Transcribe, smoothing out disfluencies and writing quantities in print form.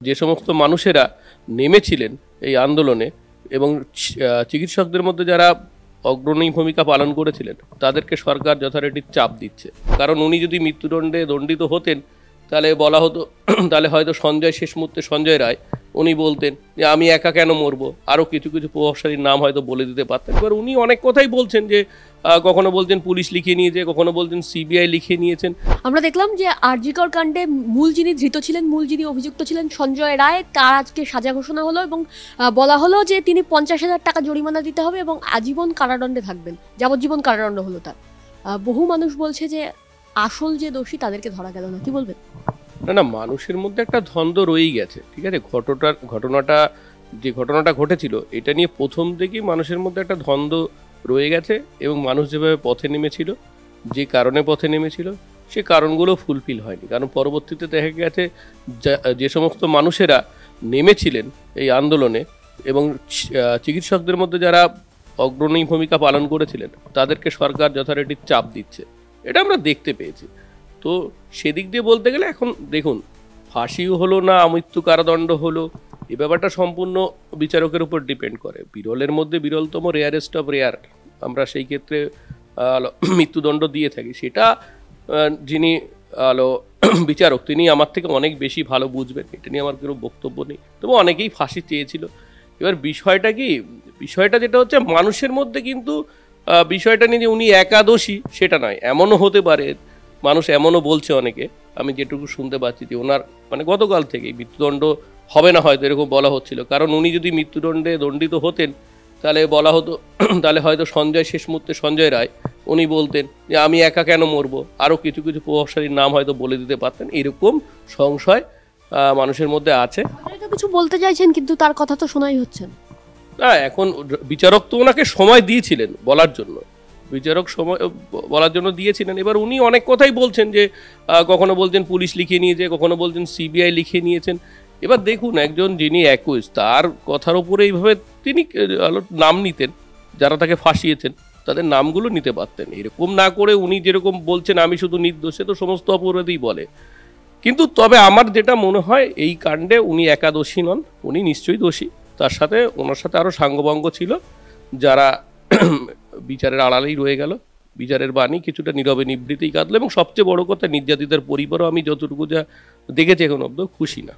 যে সমস্ত মানুষেরা নেমেছিলেন এই আন্দোলনে এবং চিকিৎসকদের মধ্যে যারা অগ্রণী ভূমিকা পালন করেছিলেন তাদেরকে সরকার যথারীতি চাপ দিচ্ছে। কারণ উনি যদি মৃত্যুদণ্ডে দণ্ডিত হতেন তাহলে বলা হতো, তাহলে হয়তো সঞ্জয় শেষ মুহূর্তে সঞ্জয় রায় উনি বলতেন যে আমি একা কেন মরবো, আরও কিছু কিছু প্রভাবশালীর নাম হয়তো বলে দিতে পারতেন। এবার উনি অনেক কথাই বলছেন যে কখনো বলছেন পুলিশ লিখে নিয়েছে, কখনো বলছেন সিবিআই লিখে নিয়েছেন। আমরা দেখলাম যে আরজিকর কাণ্ডে মূল যিনি ধৃত ছিলেন, মূল যিনি অভিযুক্ত ছিলেন সঞ্জয় রায়, তার আজকে সাজা ঘোষণা হলো এবং বলা হলো যে তিনি 50,000 টাকা জরিমানা দিতে হবে এবং আজীবন কারাদণ্ডে থাকবেন, যাবজ্জীবন কারাদণ্ড হলো তার। বহু মানুষ বলছে যে আসল যে দোষী তাদেরকে ধরা গেল না, কি বলবেন? না, মানুষের মধ্যে একটা দ্বন্দ্ব রয়েই গেছে, ঠিক আছে। ঘটনাটা ঘটেছিল এটা নিয়ে প্রথম থেকেই মানুষের মধ্যে একটা দ্বন্দ্ব রয়ে গেছে এবং মানুষ যেভাবে পথে নেমেছিল, যে কারণে পথে নেমেছিল, সে কারণগুলো ফুলফিল হয়নি। কারণ পরবর্তীতে দেখা গেছে যে সমস্ত মানুষেরা নেমেছিলেন এই আন্দোলনে এবং চিকিৎসকদের মধ্যে যারা অগ্রণী ভূমিকা পালন করেছিলেন তাদেরকে সরকার যথারীতি চাপ দিচ্ছে, এটা আমরা দেখতে পেয়েছি। তো সেদিক দিয়ে বলতে গেলে এখন দেখুন, ফাঁসিও হলো না, মৃত্যু কারাদণ্ড হলো, এই ব্যাপারটা সম্পূর্ণ বিচারকের উপর ডিপেন্ড করে। বিরলের মধ্যে বিরলতম, রেয়ারেস্ট অফ রেয়ার, আমরা সেই ক্ষেত্রে মৃত্যুদণ্ড দিয়ে থাকি। সেটা যিনি বিচারক তিনি আমার থেকে অনেক বেশি ভালো বুঝবেন, এটা নিয়ে আমার কোনো বক্তব্য নেই। তবে অনেকেই ফাঁসি চেয়েছিল। এবার বিষয়টা যেটা হচ্ছে, মানুষের মধ্যে কিন্তু বিষয়টা নিয়ে যে উনি একাদোষী সেটা নয়, এমনও হতে পারে, মানুষ এমনও বলছে অনেকে, আমি যেটুকু শুনতে পাচ্ছি যে ওনার গতকাল থেকেই মৃত্যুদণ্ড হবে না হয়তো, এরকম বলা হচ্ছিল। কারণ উনি যদি মৃত্যুদণ্ডে দণ্ডিত হতেন তাহলে বলা হতো, তাহলে হয়তো সঞ্জয় শেষ মুহূর্তে সঞ্জয় রায় উনি বলতেন যে আমি একা কেন মরবো, আরও কিছু কিছু প্রভাবশালীর নাম হয়তো বলে দিতে পারতেন। এরকম সংশয় মানুষের মধ্যে আছে। কিছু বলতে চাইছেন কিন্তু তার কথা তো শোনাই হচ্ছে না। এখন বিচারক তো ওনাকে সময় দিয়েছিলেন বলার জন্য, বিচারক সময় বলার জন্য দিয়েছিলেন। এবার উনি অনেক কথাই বলছেন যে কখনো বলছেন পুলিশ লিখে নিয়েছে, কখনো বলছেন সিবিআই লিখে নিয়েছেন। এবার দেখুন, একজন যিনি অ্যাকিউজড তার কথার উপরে এইভাবে তিনি নাম নিতেন, যারা তাকে ফাঁসিয়েছেন তাদের নামগুলো নিতে পারতেন। এরকম না করে উনি যেরকম বলছেন আমি শুধু নির্দোষ, তো সমস্ত অপরাধীই বলে। কিন্তু তবে আমার যেটা মনে হয়, এই কাণ্ডে উনি একা দোষী নন, উনি নিশ্চয়ই দোষী। তার সাথে ওনার সাথে আরও সাঙ্গপাঙ্গ ছিল যারা বিচারের আড়ালেই রয়ে গেল, বিচারের বাণী কিছুটা নীরবে নিবৃত্তেই কাঁদলো। এবং সবচেয়ে বড় কথা, নির্যাতিতার পরিবারও আমি যতটুকু যা দেখেছি এখন অব্দ খুশি না।